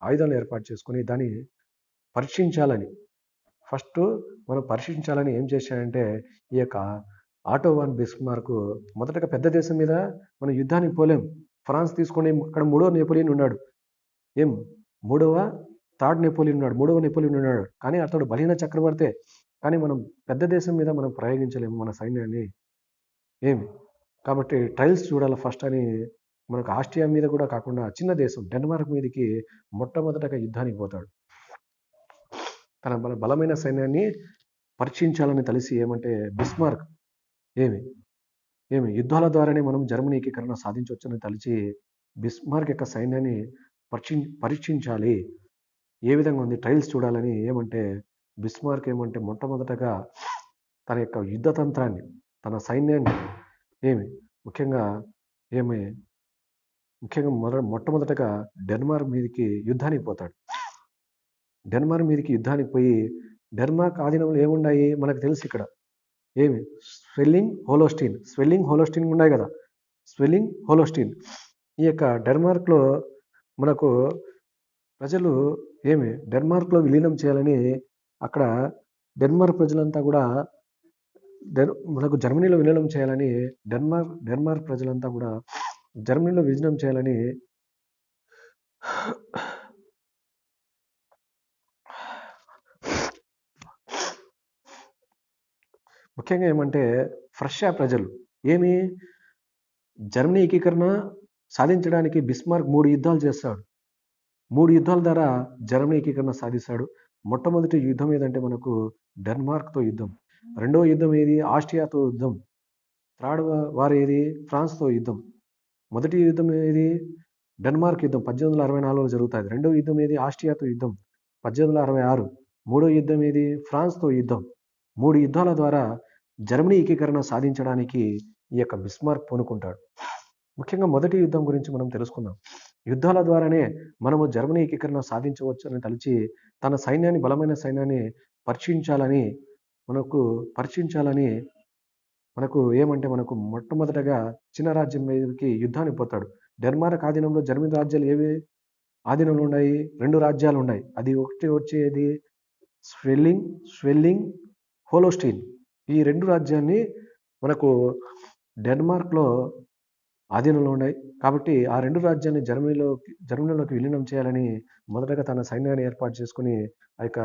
ఆయుధాలను ఏర్పాటు చేసుకొని దాన్ని పరీక్షించాలని ఏం చేశాడంటే ఈ యొక్క ఆటో వాన్ బిస్మార్క్ మొదటగా పెద్ద దేశం మీద మనం యుద్ధానికి పోలేం. ఫ్రాన్స్ తీసుకొని అక్కడ మూడవ నెపోలియన్ ఉన్నాడు. థర్డ్ నెపోలియన్ ఉన్నాడు. కానీ అతడు బలహీన చక్రవర్తే. కానీ మనం పెద్ద దేశం మీద మనం ప్రయోగించలేము మన సైన్యాన్ని. కాబట్టి ట్రయల్స్ చూడాలి ఫస్ట్ అని ఆస్ట్రియా మీద కూడా కాకుండా చిన్న దేశం డెన్మార్క్ మీదకి మొట్టమొదటగా యుద్ధానికి పోతాడు. తన బలమైన సైన్యాన్ని పరీక్షించాలని తెలిసి ఏమంటే బిస్మార్క్ యుద్ధాల ద్వారానే మనం జర్మనీ ఏకీకరణ సాధించవచ్చని తలిచి బిస్మార్క్ యొక్క సైన్యాన్ని పరీక్షించాలి. ఏ విధంగా ఉంది ట్రయల్స్ చూడాలని బిస్మార్క్ మొట్టమొదటగా తన యొక్క యుద్ధ తంత్రాన్ని, తన సైన్యాన్ని ముఖ్యంగా మొట్టమొదటగా డెన్మార్క్ మీదకి యుద్ధానికి పోతాడు. డెన్మార్క్ మీదకి యుద్ధానికి పోయి డెన్మార్క్ ఆధీనంలో ఏమున్నాయి మనకు తెలుసు. ఇక్కడ స్వెల్లింగ్ హోలోస్టీన్ ఉన్నాయి కదా. స్వెల్లింగ్ హోలోస్టీన్ ఈ యొక్క డెన్మార్క్లో ప్రజలు డెన్మార్క్లో విలీనం చేయాలని అక్కడ డెన్మార్క్ ప్రజలంతా కూడా జర్మనీలో విలీనం చేయాలని డెన్మార్క్ ప్రజలంతా కూడా జర్మనీలో విలీనం చేయాలని ముఖ్యంగా ఏమంటే రష్యా ప్రజలు ఏమి జర్మనీ ఏకీకరణ సాధించడానికి బిస్మార్క్ 3 యుద్ధాలు చేస్తాడు. 3 యుద్ధాల ద్వారా జర్మనీ ఏకీకరణ సాధిస్తాడు. మొట్టమొదటి యుద్ధం ఏదంటే మనకు డెన్మార్క్తో యుద్ధం. రెండవ యుద్ధం ఏది? ఆస్ట్రియాతో యుద్ధం. థర్డ్ వార్ ఏది? ఫ్రాన్స్తో యుద్ధం. మొదటి యుద్ధం ఏది? డెన్మార్క్ యుద్ధం 1864లో జరుగుతుంది. రెండవ యుద్ధం ఏది? ఆస్ట్రియాతో యుద్ధం 1866. మూడో యుద్ధం ఏది? ఫ్రాన్స్తో యుద్ధం. 3 యుద్ధాల ద్వారా జర్మనీ ఏకీకరణ సాధించడానికి ఈ యొక్క బిస్మార్క్ పూనుకుంటాడు. ముఖ్యంగా మొదటి యుద్ధం గురించి మనం తెలుసుకుందాం. యుద్ధాల ద్వారానే మనము జర్మనీ ఏకీకరణ సాధించవచ్చు అని తలచి తన సైన్యాన్ని, బలమైన సైన్యాన్ని పరీక్షించాలని మనకు ఏమంటే మనకు మొట్టమొదటగా చిన్న రాజ్యం మీదకి యుద్ధానికి పోతాడు. డెన్మార్క్ ఆధీనంలో జర్మనీ రాజ్యాలు ఏవి ఆధీనంలో ఉన్నాయి? 2 రాజ్యాలు ఉన్నాయి. అది ఒకటి వచ్చేది స్వెల్లింగ్, హోలోస్టీన్. ఈ 2 రాజ్యాన్ని మనకు డెన్మార్క్లో ఆధీనంలో ఉన్నాయి. కాబట్టి ఆ 2 రాజ్యాన్ని జర్మనీలోకి విలీనం చేయాలని మొదటగా తన సైన్యాన్ని ఏర్పాటు చేసుకుని ఆ యొక్క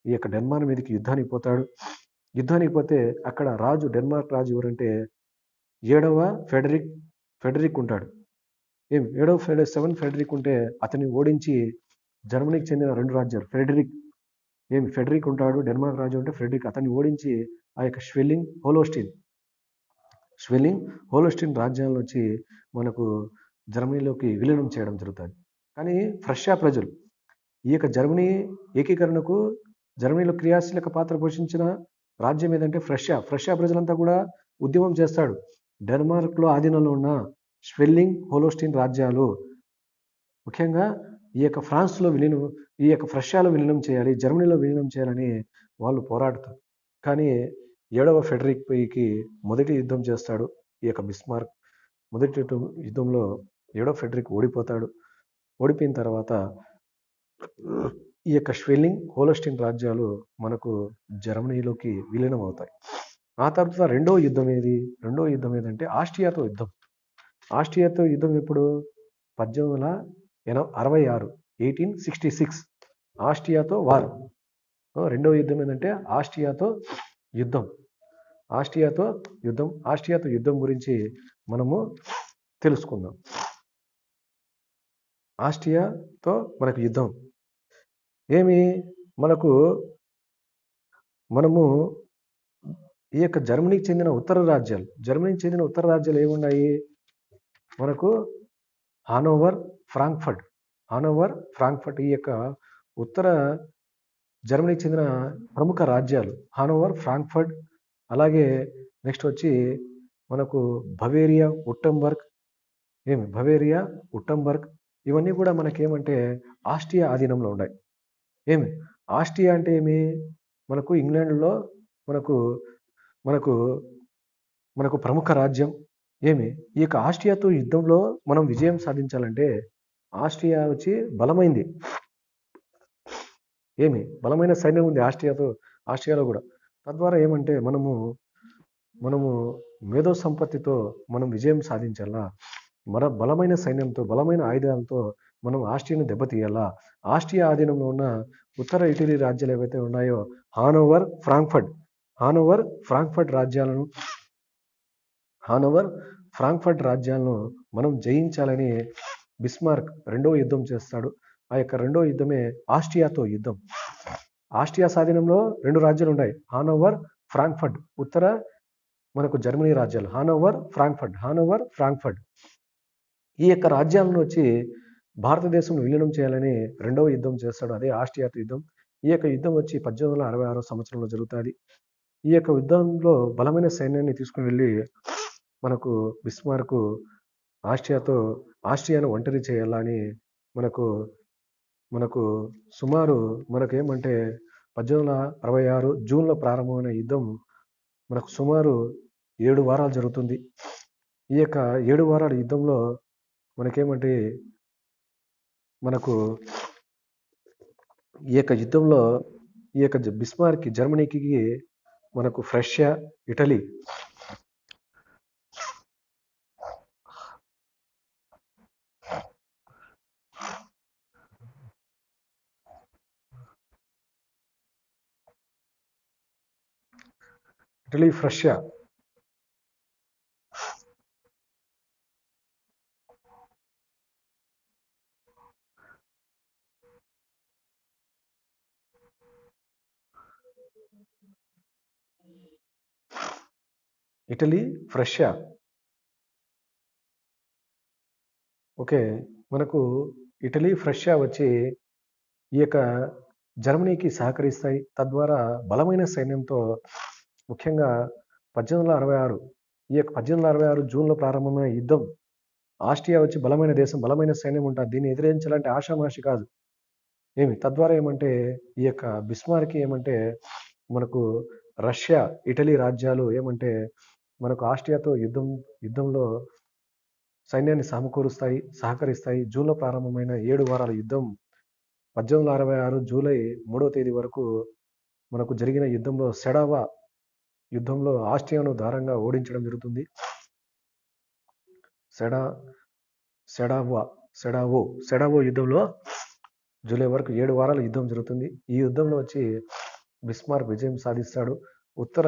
ఈ యొక్క డెన్మార్క్ మీదకి యుద్ధానికి పోతాడు. యుద్ధానికి పోతే అక్కడ రాజు, డెన్మార్క్ రాజు ఎవరంటే 7వ ఫెడరిక్ ఉంటాడు. 7వ ఫెడరిక్ ఉంటే అతన్ని ఓడించి జర్మనీకి చెందిన 2 రాజ్యాలు ఫెడరిక్ ఉంటాడు. డెన్మార్క్ రాజు అంటే ఫెడరిక్. అతన్ని ఓడించి ఆ యొక్క స్వెల్లింగ్ హోలోస్టీన్ రాజ్యాలను వచ్చి మనకు జర్మనీలోకి విలీనం చేయడం జరుగుతుంది. కానీ రష్యా ప్రజలు ఈ యొక్క జర్మనీ ఏకీకరణకు జర్మనీలో క్రియాశీలక పాత్ర పోషించిన రాజ్యం ఏదంటే రష్యా ప్రజలంతా కూడా ఉద్యమం చేస్తాడు. డెన్మార్క్లో ఆధీనంలో ఉన్న స్వెల్లింగ్, హోలోస్టీన్ రాజ్యాలు ముఖ్యంగా ఈ యొక్క రష్యాలో విలీనం చేయాలి, జర్మనీలో విలీనం చేయాలని వాళ్ళు పోరాడుతారు. కానీ 7వ ఫెడరిక్ పైకి మొదటి యుద్ధం చేస్తాడు ఈ యొక్క బిస్మార్క్. మొదటి యుద్ధంలో 7వ ఫెడరిక్ ఓడిపోతాడు. ఓడిపోయిన తర్వాత ఈ యొక్క స్వెల్లింగ్, హోలోస్టీన్ రాజ్యాలు మనకు జర్మనీలోకి విలీనం అవుతాయి. ఆ తర్వాత రెండో యుద్ధం ఏదంటే ఆస్ట్రియాతో యుద్ధం. ఆస్ట్రియాతో యుద్ధం ఎప్పుడు? 1866, 1866 ఆస్ట్రియాతో వార్. రెండవ యుద్ధం ఏంటంటే ఆస్ట్రియాతో యుద్ధం. ఆస్ట్రియాతో యుద్ధం గురించి మనము తెలుసుకుందాం. ఆస్ట్రియాతో మనకు యుద్ధం మనము ఈ యొక్క జర్మనీకి చెందిన ఉత్తర రాజ్యాలు ఏమున్నాయి? మనకు హానోవర్, ఫ్రాంక్ఫర్ట్ ఈ యొక్క ఉత్తర జర్మనీకి చెందిన ప్రముఖ రాజ్యాలు హానోవర్, ఫ్రాంక్ఫర్ట్. అలాగే నెక్స్ట్ వచ్చి మనకు బవేరియా, ఉట్టంబర్గ్. ఇవన్నీ కూడా మనకేమంటే ఆస్ట్రియా ఆధీనంలో ఉన్నాయి. ఆస్ట్రియా అంటే మనకు ఇంగ్లాండ్లో మనకు ప్రముఖ రాజ్యం. ఈ యొక్క ఆస్ట్రియాతో యుద్ధంలో మనం విజయం సాధించాలంటే ఆస్ట్రియా వచ్చి బలమైంది. బలమైన సైన్యం ఉంది ఆస్ట్రియాలో కూడా. తద్వారా మనము మేధో సంపత్తితో మనం విజయం సాధించాలా. మన బలమైన సైన్యంతో, బలమైన ఆయుధాలతో మనం ఆస్ట్రియాను దెబ్బతీయాలా. ఆస్ట్రియా ఆధీనంలో ఉన్న ఉత్తర ఇటలీ రాజ్యాలు ఏవైతే ఉన్నాయో హానోవర్, ఫ్రాంక్ఫర్ట్ రాజ్యాలను మనం జయించాలని బిస్మార్క్ రెండవ యుద్ధం చేస్తాడు. ఆ యొక్క రెండవ యుద్ధమే ఆస్ట్రియాతో యుద్ధం. ఆస్ట్రియా స్వాధీనంలో 2 రాజ్యాలు ఉన్నాయి, హానోవర్, ఫ్రాంక్ఫర్ట్. ఉత్తర మనకు జర్మనీ రాజ్యాలు హానోవర్, ఫ్రాంక్ఫర్ట్. ఈ యొక్క రాజ్యాలను వచ్చి భారతదేశంలో విలీనం చేయాలని రెండవ యుద్ధం చేస్తాడు. అదే ఆస్ట్రియాతో యుద్ధం. ఈ యొక్క యుద్ధం వచ్చి 1866 సంవత్సరంలో జరుగుతుంది. ఈ యొక్క యుద్ధంలో బలమైన సైన్యాన్ని తీసుకుని వెళ్ళి మనకు బిస్మార్క్ ఆస్ట్రియాను ఒంటరి చేయాలని మనకు సుమారు మనకేమంటే 1866 జూన్లో ప్రారంభమైన యుద్ధం మనకు సుమారు 7 వారాలు జరుగుతుంది. ఈ యొక్క 7 వారాల యుద్ధంలో మనకేమంటే ఈ యొక్క బిస్మార్క్ జర్మనీకి మనకు Russia, Italy Italy Russia. Italy Russia. Okay. మనకు ఇటలీ రష్యా వచ్చి ఈ యొక్క జర్మనీకి సహకరిస్తాయి. తద్వారా బలమైన సైన్యంతో ముఖ్యంగా 1866 ఈ యొక్క 1866 జూన్లో ప్రారంభమైన యుద్ధం. ఆస్ట్రియా వచ్చి బలమైన దేశం, బలమైన సైన్యం ఉంటుంది. దీన్ని ఎదిరించాలంటే ఆషామాషి కాదు. తద్వారా ఏమంటే ఈ యొక్క బిస్మార్క్ ఏమంటే మనకు రష్యా, ఇటలీ రాజ్యాలు ఏమంటే మనకు ఆస్ట్రియాతో యుద్ధంలో సైన్యాన్ని సహకరిస్తాయి. జూన్లో ప్రారంభమైన 7 వారాల యుద్ధం 1866 జూలై 3వ తేదీ వరకు మనకు జరిగిన యుద్ధంలో ఆస్ట్రియాను దారుణంగా ఓడించడం జరుగుతుంది. సెడావో యుద్ధంలో జూలై వరకు 7 వారాల యుద్ధం జరుగుతుంది. ఈ యుద్ధంలో వచ్చి బిస్మార్క్ విజయం సాధిస్తాడు. ఉత్తర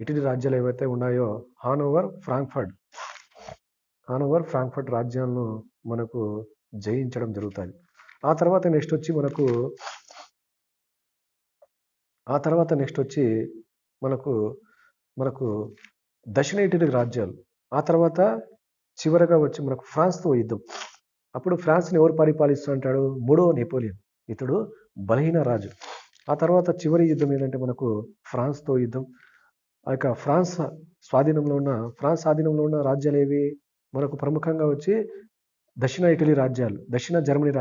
ఇటలీ రాజ్యాలు ఏవైతే ఉన్నాయో హానోవర్, ఫ్రాంక్ఫర్ట్ రాజ్యాలను మనకు జయించడం జరుగుతుంది. ఆ తర్వాత నెక్స్ట్ వచ్చి మనకు దక్షిణ ఇటలీ రాజ్యాలు. ఆ తర్వాత చివరగా వచ్చి మనకు ఫ్రాన్స్తో యుద్ధం. అప్పుడు ఫ్రాన్స్ని ఎవరు పరిపాలిస్తూ అంటాడు? 3వ నెపోలియన్. ఇతడు బలహీన రాజు. ఆ తర్వాత చివరి యుద్ధం ఏంటంటే మనకు ఫ్రాన్స్తో యుద్ధం. ఆ యొక్క ఫ్రాన్స్ స్వాధీనంలో ఉన్న రాజ్యాలు ఏవి? మనకు ప్రముఖంగా వచ్చి దక్షిణ జర్మనీ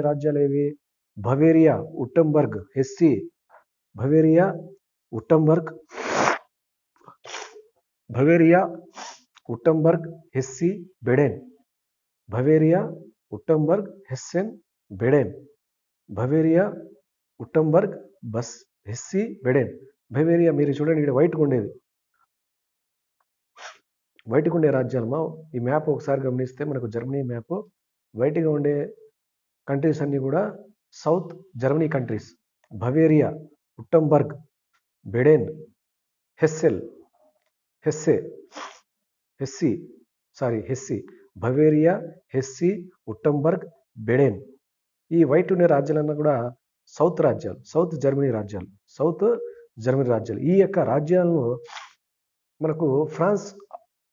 రాజ్యాలు ఏవి? Bavaria, Wurttemberg, Hesse, Hesse, Baden. Bavaria మీరు చూడండి, ఇక్కడ వైట్గా ఉండే రాజ్యాలమా. ఈ మ్యాప్ ఒకసారి గమనిస్తే మనకు జర్మనీ మ్యాప్ వైట్గా ఉండే కంట్రీస్ అన్ని కూడా south Germany countries. Bavaria, Wurttemberg, Baden, Hesse, Bavaria, Hesse, Wurttemberg, Baden. ఈ వైట్ ఉండే రాజ్యాలన్నా కూడా సౌత్ జర్మనీ రాజ్యాలు. ఈ యొక్క రాజ్యాలను మనకు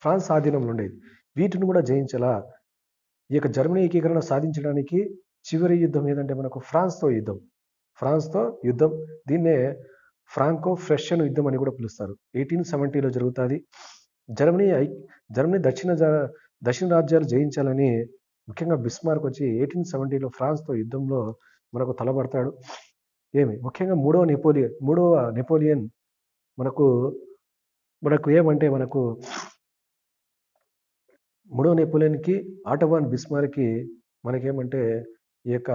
ఫ్రాన్స్ ఆధీనంలో ఉండేది. వీటిని కూడా జయించాలా. ఈ యొక్క జర్మనీ ఏకీకరణ సాధించడానికి చివరి యుద్ధం ఏదంటే మనకు ఫ్రాన్స్తో యుద్ధం. దీన్నే ఫ్రాంకో ఫ్రెషన్ యుద్ధం అని కూడా పిలుస్తారు. 1870లో జరుగుతుంది. జర్మనీ దక్షిణ రాజ్యాలు జయించాలని ముఖ్యంగా బిస్మార్క్ వచ్చి 1870లో ఫ్రాన్స్తో యుద్ధంలో మనకు తలబడతాడు. ముఖ్యంగా మూడవ నెపోలియన్ మనకు ఏమంటే మనకు మూడవ నెపోలియన్కి ఆటోవాన్ బిస్మార్క్కి మనకేమంటే ఈ యొక్క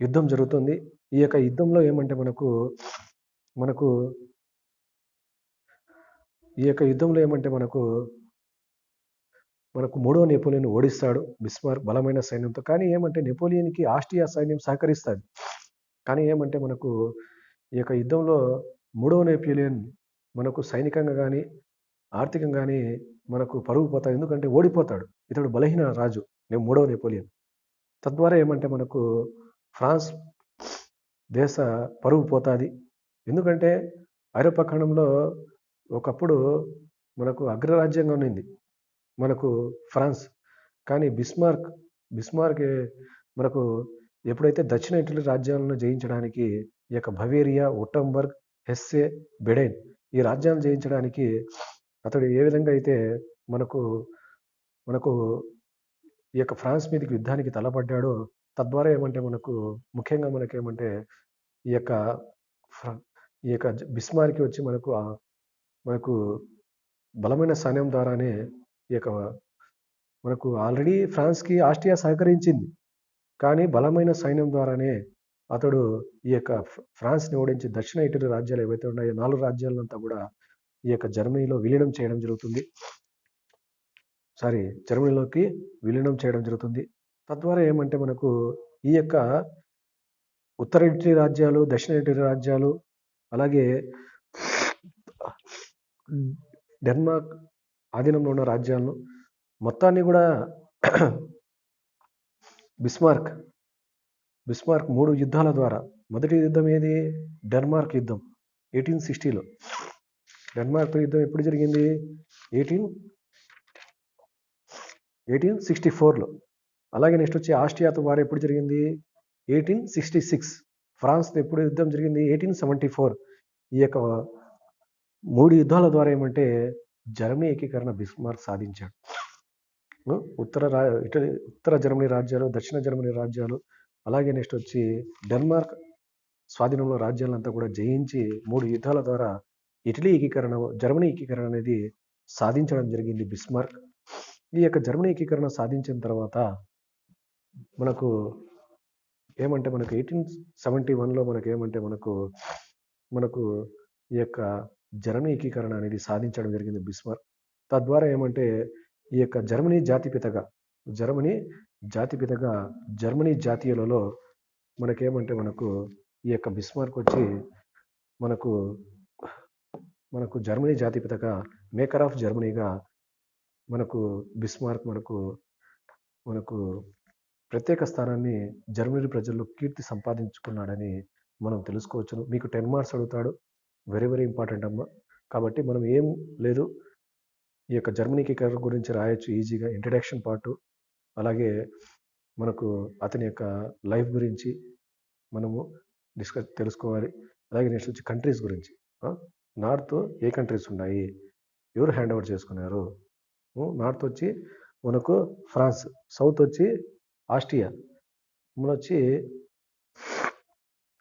యుద్ధం జరుగుతుంది. ఈ యొక్క యుద్ధంలో ఏమంటే మనకు మూడవ నెపోలియన్ ఓడిస్తాడు బిస్మార్క్ బలమైన సైన్యంతో. కానీ ఏమంటే నెపోలియన్కి ఆస్ట్రియా సైన్యం సహకరిస్తుంది. కానీ ఏమంటే మనకు ఈ యొక్క యుద్ధంలో మూడవ నెపోలియన్ మనకు సైనికంగా కానీ ఆర్థికంగా కానీ మనకు పరుగు పోతాడు. ఎందుకంటే ఓడిపోతాడు. ఇతడు బలహీన రాజు మూడవ నెపోలియన్. తద్వారా ఏమంటే మనకు ఫ్రాన్స్ దేశ పరుగు పోతుంది. ఎందుకంటే ఐరోపా ఖండంలో ఒకప్పుడు మనకు అగ్రరాజ్యంగా ఉన్నింది మనకు ఫ్రాన్స్. కానీ బిస్మార్క్ మనకు ఎప్పుడైతే దక్షిణ ఇటలీ రాజ్యాలను జయించడానికి ఈ యొక్క బవేరియా, ఉట్టంబర్గ్, హెస్సే, బెడెన్ ఈ రాజ్యాలను జయించడానికి అతడు ఏ విధంగా అయితే మనకు ఈ యొక్క ఫ్రాన్స్ మీదకి యుద్ధానికి తలపడ్డాడో తద్వారా ఏమంటే ముఖ్యంగా మనకేమంటే ఈ యొక్క బిస్మార్క్ వచ్చి మనకు బలమైన సైన్యం ద్వారానే ఈ యొక్క మనకు ఆల్రెడీ ఫ్రాన్స్కి ఆస్ట్రియా సహకరించింది. కానీ బలమైన సైన్యం ద్వారానే అతడు ఈ యొక్క ఫ్రాన్స్ని ఓడించి దక్షిణ ఇటలీ రాజ్యాలు ఏవైతే ఉన్నాయో 4 రాజ్యాలంతా కూడా ఈ యొక్క జర్మనీలోకి విలీనం చేయడం జరుగుతుంది. తద్వారా ఏమంటే మనకు ఈ యొక్క ఉత్తర ఇటలీ రాజ్యాలు, దక్షిణ ఇటలీ రాజ్యాలు, అలాగే డెన్మార్క్ ఆధీనంలో ఉన్న రాజ్యాలను మొత్తాన్ని కూడా బిస్మార్క్ 3 యుద్ధాల ద్వారా, మొదటి యుద్ధం ఏది? డెన్మార్క్ యుద్ధం 1860లో. డెన్మార్క్ యుద్ధం ఎప్పుడు జరిగింది? 1864లో. అలాగే నెక్స్ట్ వచ్చి ఆస్ట్రియాతో వారు ఎప్పుడు జరిగింది? 1866. ఫ్రాన్స్తో ఎప్పుడు యుద్ధం జరిగింది? 1874. ఈ యొక్క 3 యుద్ధాల ద్వారా ఏమంటే జర్మనీ ఏకీకరణ బిస్మార్క్ సాధించాడు. ఉత్తర జర్మనీ రాజ్యాలు, దక్షిణ జర్మనీ రాజ్యాలు, అలాగే నెక్స్ట్ వచ్చి డెన్మార్క్ స్వాధీనంలో రాజ్యాలంతా కూడా జయించి 3 యుద్ధాల ద్వారా జర్మనీ ఏకీకరణ అనేది సాధించడం జరిగింది బిస్మార్క్. ఈ యొక్క జర్మనీ ఏకీకరణ సాధించిన తర్వాత మనకు 1871లో మనకు ఈ యొక్క జర్మనీ ఏకీకరణ అనేది సాధించడం జరిగింది బిస్మార్క్. తద్వారా ఈ యొక్క జర్మనీ జాతిపితగా జర్మనీ జాతీయులలో మనకు ఈ యొక్క బిస్మార్క్ వచ్చి మనకు జర్మనీ జాతిపితగా, మేకర్ ఆఫ్ జర్మనీగా మనకు బిస్మార్క్ మనకు ప్రత్యేక స్థానాన్ని జర్మనీ ప్రజల్లో కీర్తి సంపాదించుకున్నాడని మనం తెలుసుకోవచ్చును. మీకు 10 మార్క్స్ అడుగుతాడు, వెరీ వెరీ ఇంపార్టెంట్ అమ్మ. కాబట్టి మనం ఏం లేదు, ఈ యొక్క జర్మనీకి గురించి రాయొచ్చు ఈజీగా. ఇంట్రడక్షన్ పార్ట్, అలాగే మనకు అతని యొక్క లైఫ్ గురించి మనము తెలుసుకోవాలి. అలాగే నెక్స్ట్ వచ్చి కంట్రీస్ గురించి, నార్త్ ఏ కంట్రీస్ ఉన్నాయి, ఎవరు హ్యాండ్ ఓవర్ చేసుకున్నారు. నార్త్ వచ్చి మనకు ఫ్రాన్స్, సౌత్ వచ్చి ఆస్ట్రియా, మన వచ్చి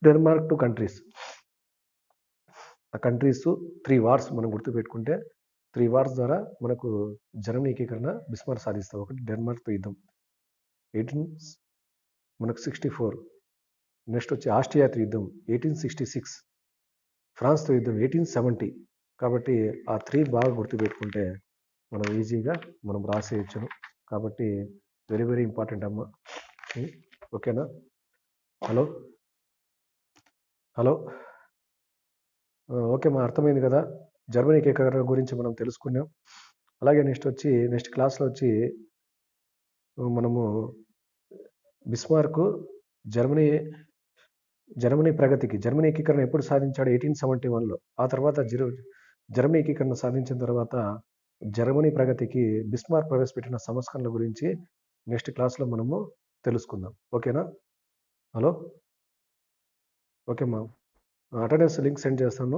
డెన్మార్క్ 2 కంట్రీస్. ఆ కంట్రీస్ 3 వార్స్ మనం గుర్తుపెట్టుకుంటే 3 వార్స్ ద్వారా మనకు జర్మనీ ఏకీకరణ బిస్మార్క్ సాధిస్తాం. ఒకటి డెన్మార్క్తో యుద్ధం 1864, నెక్స్ట్ వచ్చి ఆస్ట్రియాతో యుద్ధం 1866, ఫ్రాన్స్తో యుద్ధం 1870. కాబట్టి ఆ 3 బాగా గుర్తుపెట్టుకుంటే మనం ఈజీగా రాసేయచ్చును. కాబట్టి వెరీ వెరీ ఇంపార్టెంట్ అమ్మ. ఓకేనా? హలో ఓకే మా, అర్థమైంది కదా? జర్మనీ ఏకీకరణ గురించి మనం తెలుసుకున్నాం. అలాగే నెక్స్ట్ క్లాస్లో వచ్చి మనము బిస్మార్క్ జర్మనీ ఏకీకరణ ఎప్పుడు సాధించాడు? 1871లో. ఆ తర్వాత జర్మనీ ఏకీకరణ సాధించిన తర్వాత జర్మనీ ప్రగతికి బిస్మార్క్ ప్రవేశపెట్టిన సంస్కరణల గురించి నెక్స్ట్ క్లాస్లో మనము తెలుసుకుందాం. ఓకేనా? ఓకే మా, అటెండెన్స్ లింక్ సెండ్ చేస్తాను.